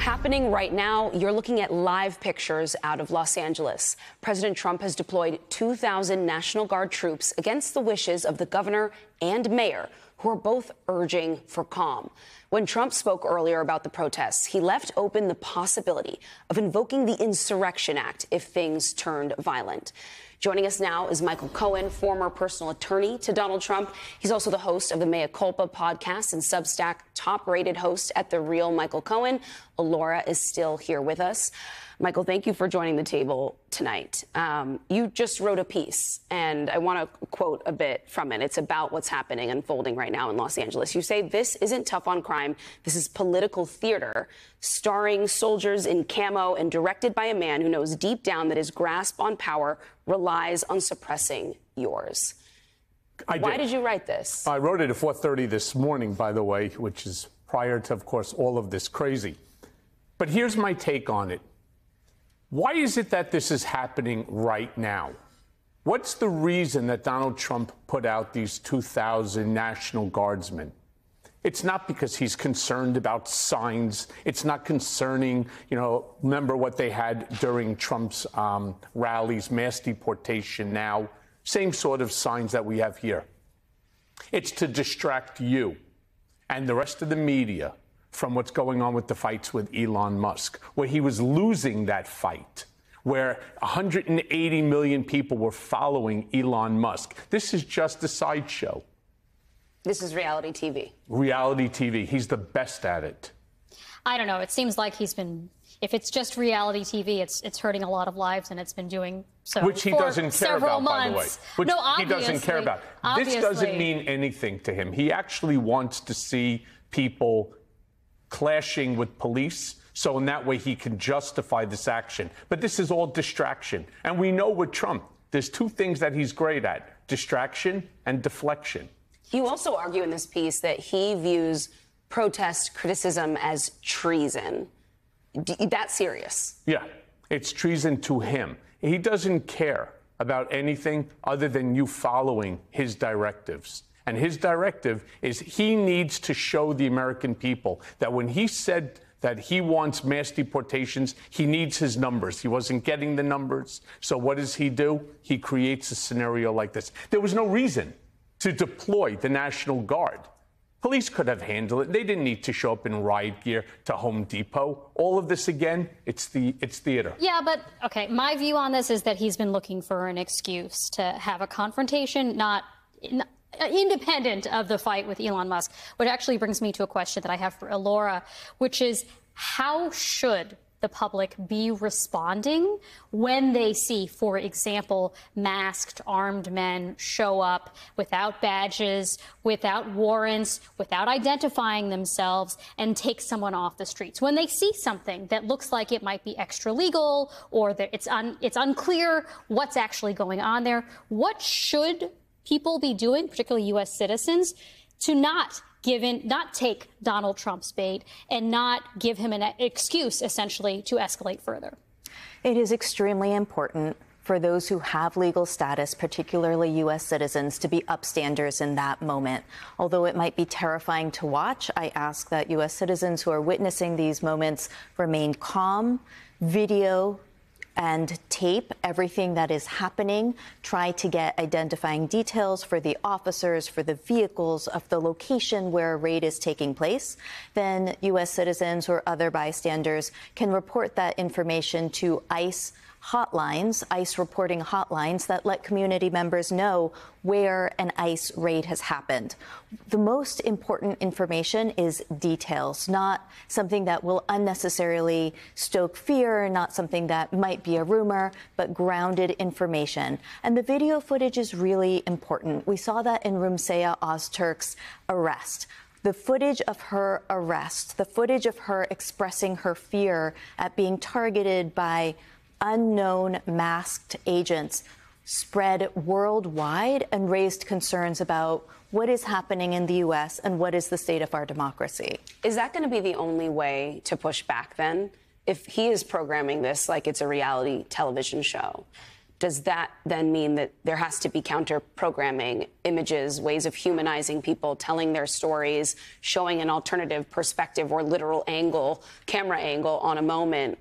Happening right now, you're looking at live pictures out of Los Angeles. President Trump has deployed 2,000 National Guard troops against the wishes of the governor and mayor, who are both urging for calm. When Trump spoke earlier about the protests, he left open the possibility of invoking the Insurrection Act if things turned violent. Joining us now is Michael Cohen, former personal attorney to Donald Trump. He's also the host of the Mea Culpa podcast and Substack top-rated host at The Real Michael Cohen. Laura is still here with us. Michael, thank you for joining the table tonight. You just wrote a piece, and I want to quote a bit from it. It's about what's happening, unfolding right now in Los Angeles. You say, "This isn't tough on crime. This is political theater, starring soldiers in camo and directed by a man who knows deep down that his grasp on power relies on suppressing yours." Why did you write this? I wrote it at 4:30 this morning, by the way, which is prior to, of course, all of this crazy. But here's my take on it. Why is it that this is happening right now? What's the reason that Donald Trump put out these 2,000 National Guardsmen? It's not because he's concerned about signs. It's not concerning, remember what they had during Trump's rallies, mass deportation now, same sort of signs that we have here. It's to distract you and the rest of the media from what's going on with the fights with Elon Musk, where he was losing that fight, where 180 million people were following Elon Musk. This is just a sideshow. This is reality TV. Reality TV. He's the best at it. I don't know. It seems like he's been, if it's just reality TV, it's hurting a lot of lives, and it's been doing so. Which he doesn't care about, by the way. Which no, he doesn't care about. This doesn't mean anything to him. He actually wants to see people clashing with police, so in that way he can justify this action. But this is all distraction. And we know with Trump, there's two things that he's great at: distraction and deflection. You also argue in this piece that he views protest criticism as treason. That's serious. Yeah, it's treason to him. He doesn't care about anything other than you following his directives. And his directive is he needs to show the American people that when he said that he wants mass deportations, he needs his numbers. He wasn't getting the numbers. So what does he do? He creates a scenario like this. There was no reason to deploy the National Guard. Police could have handled it. They didn't need to show up in riot gear to Home Depot. All of this, again, it's theater. Yeah, but, okay, my view on this is that he's been looking for an excuse to have a confrontation, not independent of the fight with Elon Musk, which actually brings me to a question that I have for Laura, which is, how should the public be responding when they see, for example, masked armed men show up without badges, without warrants, without identifying themselves, and take someone off the streets? When they see something that looks like it might be extra legal, or that it's unclear what's actually going on there, what should people be doing, particularly U.S. citizens, to not take Donald Trump's bait and not give him an excuse, essentially, to escalate further? It is extremely important for those who have legal status, particularly U.S. citizens, to be upstanders in that moment. Although it might be terrifying to watch, I ask that U.S. citizens who are witnessing these moments remain calm, video and tape everything that is happening, try to get identifying details for the officers, for the vehicles, of the location where a raid is taking place. Then U.S. citizens or other bystanders can report that information to ICE hotlines, ICE reporting hotlines that let community members know where an ICE raid has happened. The most important information is details, not something that will unnecessarily stoke fear, not something that might be a rumor, but grounded information. And the video footage is really important. We saw that in Rumseyah Ozturk's arrest. The footage of her arrest, the footage of her expressing her fear at being targeted by unknown masked agents spread worldwide and raised concerns about what is happening in the U.S. and what is the state of our democracy. Is that going to be the only way to push back then? If he is programming this like it's a reality television show, does that then mean that there has to be counter-programming, images, ways of humanizing people, telling their stories, showing an alternative perspective or literal angle, camera angle on a moment?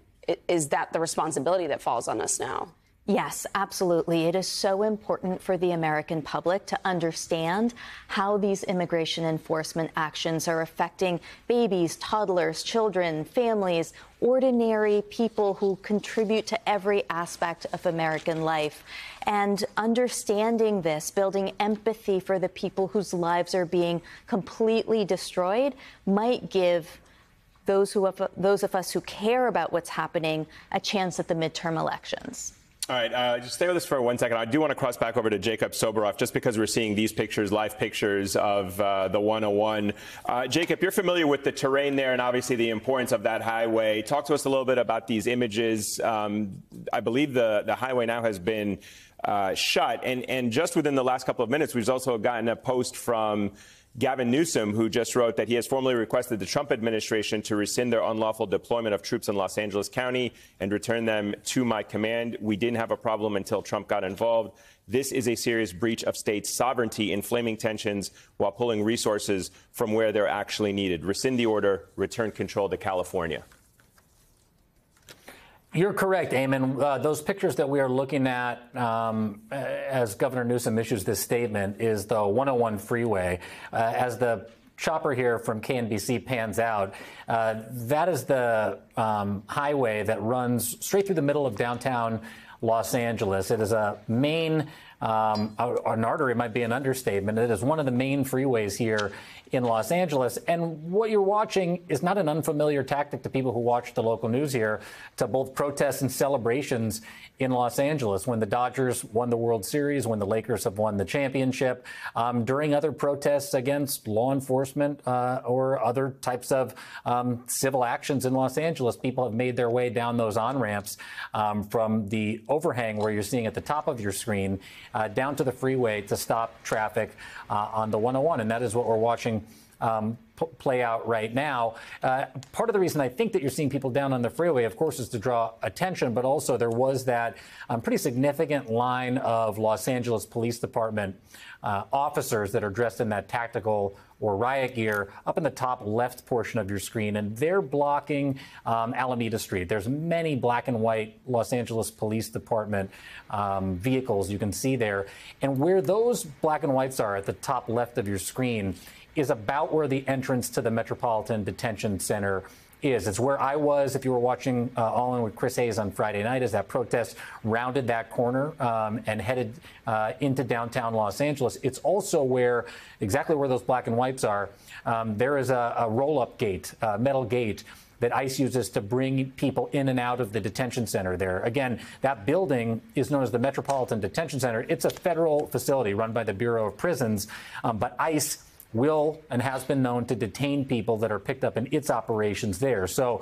Is that the responsibility that falls on us now? Yes, absolutely. It is so important for the American public to understand how these immigration enforcement actions are affecting babies, toddlers, children, families, ordinary people who contribute to every aspect of American life. And understanding this, building empathy for the people whose lives are being completely destroyed, might give those of us who care about what's happening a chance at the midterm elections. All right, just stay with us for 1 second. I do want to cross back over to Jacob Soboroff, just because we're seeing these pictures, live pictures of the 101. Jacob, you're familiar with the terrain there and obviously the importance of that highway. Talk to us a little bit about these images. I believe the highway now has been shut. And just within the last couple of minutes, we've also gotten a post from Gavin Newsom, who just wrote that he has formally requested the Trump administration to rescind their unlawful deployment of troops in Los Angeles County and return them to my command. We didn't have a problem until Trump got involved. This is a serious breach of state sovereignty, inflaming tensions while pulling resources from where they're actually needed. Rescind the order, return control to California. You're correct, Ayman. Those pictures that we are looking at as Governor Newsom issues this statement is the 101 freeway. As the chopper here from KNBC pans out, that is the highway that runs straight through the middle of downtown Los Angeles. It is a main, an artery might be an understatement. It is one of the main freeways here in Los Angeles. And what you're watching is not an unfamiliar tactic to people who watch the local news here, to both protests and celebrations in Los Angeles. When the Dodgers won the World Series, when the Lakers have won the championship, during other protests against law enforcement or other types of civil actions in Los Angeles, people have made their way down those on-ramps from the overhang where you're seeing at the top of your screen down to the freeway to stop traffic on the 101. And that is what we're watching play out right now. Part of the reason I think that you're seeing people down on the freeway, of course, is to draw attention, but also there was that pretty significant line of Los Angeles Police Department officers that are dressed in that tactical or riot gear up in the top left portion of your screen, and they're blocking Alameda Street. There's many black and white Los Angeles Police Department vehicles you can see there. And where those black and whites are at the top left of your screen is about where the entrance to the Metropolitan Detention Center is. It's where I was if you were watching All In with Chris Hayes on Friday night, as that protest rounded that corner and headed into downtown Los Angeles. It's also exactly where those black and whites are. There is a roll-up gate, metal gate, that ICE uses to bring people in and out of the detention center there. Again, that building is known as the Metropolitan Detention Center. It's a federal facility run by the Bureau of Prisons, but ICE will and has been known to detain people that are picked up in its operations there. So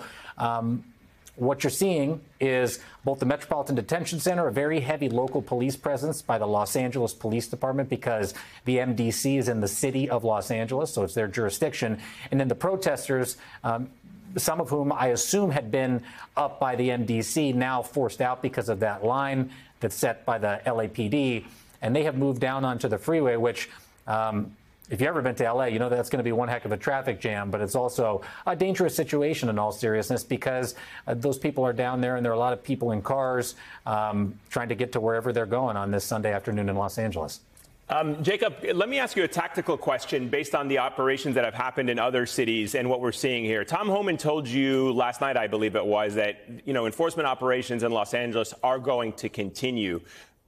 what you're seeing is both the Metropolitan Detention Center, a very heavy local police presence by the Los Angeles Police Department because the MDC is in the city of Los Angeles, so it's their jurisdiction. And then the protesters, some of whom I assume had been up by the MDC, now forced out because of that line that's set by the LAPD. And they have moved down onto the freeway, which if you've ever been to L.A., you know that's going to be one heck of a traffic jam, but it's also a dangerous situation in all seriousness because those people are down there and there are a lot of people in cars trying to get to wherever they're going on this Sunday afternoon in Los Angeles. Jacob, let me ask you a tactical question based on the operations that have happened in other cities and what we're seeing here. Tom Homan told you last night, I believe it was, that enforcement operations in Los Angeles are going to continue.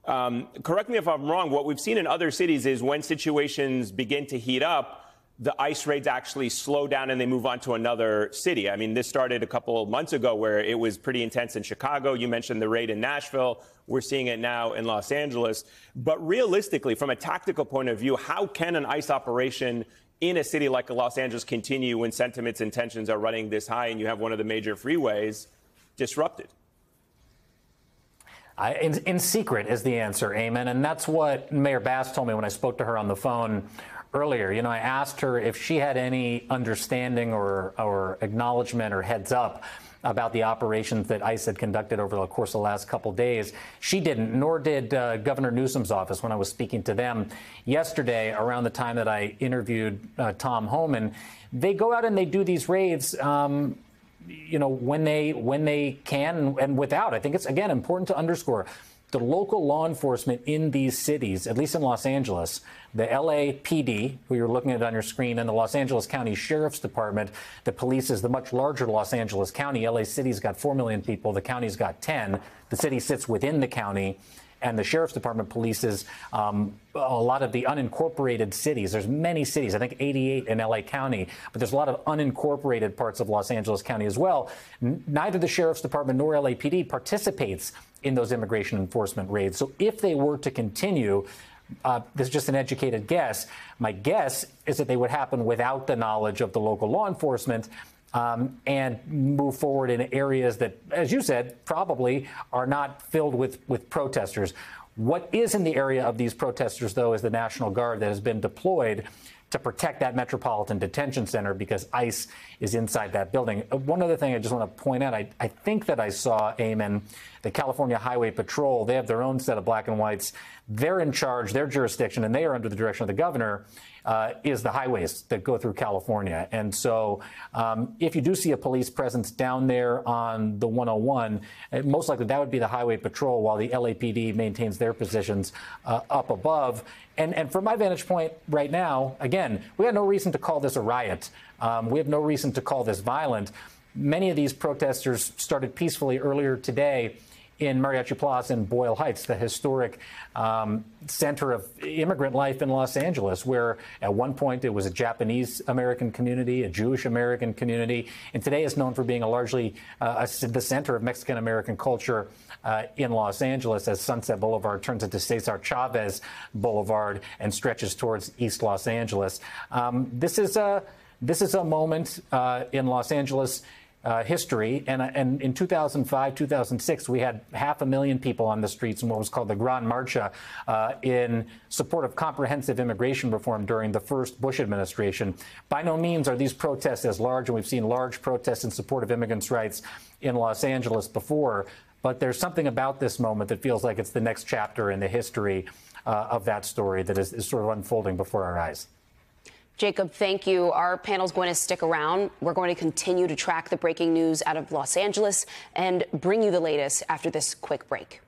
Correct me if I'm wrong. What we've seen in other cities is when situations begin to heat up, the ICE raids actually slow down and they move on to another city. I mean, this started a couple of months ago where it was pretty intense in Chicago. You mentioned the raid in Nashville. We're seeing it now in Los Angeles. But realistically, from a tactical point of view, how can an ICE operation in a city like Los Angeles continue when sentiments and tensions are running this high and you have one of the major freeways disrupted? In secret is the answer, Ayman. And that's what Mayor Bass told me when I spoke to her on the phone earlier. I asked her if she had any understanding or acknowledgement or heads up about the operations that ICE had conducted over the course of the last couple days. She didn't, nor did Governor Newsom's office when I was speaking to them yesterday around the time that I interviewed Tom Homan. They go out and they do these raids, when they can and without. I think it's, again, important to underscore the local law enforcement in these cities, at least in Los Angeles, the LAPD, who you're looking at on your screen, and the Los Angeles County Sheriff's Department that polices the much larger Los Angeles County. LA City's got 4 million people. The county's got 10. The city sits within the county. And the Sheriff's Department polices a lot of the unincorporated cities. There's many cities, I think 88 in LA County, but there's a lot of unincorporated parts of Los Angeles County as well. Neither the Sheriff's Department nor LAPD participates in those immigration enforcement raids. So if they were to continue, this is just an educated guess. My guess is that they would happen without the knowledge of the local law enforcement. And move forward in areas that, as you said, probably are not filled with protesters. What is in the area of these protesters, though, is the National Guard that has been deployed to protect that Metropolitan Detention Center because ICE is inside that building. One other thing I just want to point out, I think that I saw, Ayman, the California Highway Patrol, they have their own set of black and whites. They're in charge, their jurisdiction, and they are under the direction of the governor, is the highways that go through California. And so if you do see a police presence down there on the 101, most likely that would be the Highway Patrol while the LAPD maintains their positions up above. And from my vantage point right now, again, we have no reason to call this a riot. We have no reason to call this violent. Many of these protesters started peacefully earlier today in Mariachi Plaza in Boyle Heights, the historic center of immigrant life in Los Angeles, where at one point it was a Japanese-American community, a Jewish-American community, and today is known for being a largely the center of Mexican-American culture in Los Angeles as Sunset Boulevard turns into Cesar Chavez Boulevard and stretches towards East Los Angeles. This is a moment in Los Angeles history, and in 2005, 2006, we had 500,000 people on the streets in what was called the Gran Marcha in support of comprehensive immigration reform during the first Bush administration. By no means are these protests as large, and we've seen large protests in support of immigrants' rights in Los Angeles before, but there's something about this moment that feels like it's the next chapter in the history of that story that is sort of unfolding before our eyes. Jacob, thank you. Our panel's going to stick around. We're going to continue to track the breaking news out of Los Angeles and bring you the latest after this quick break.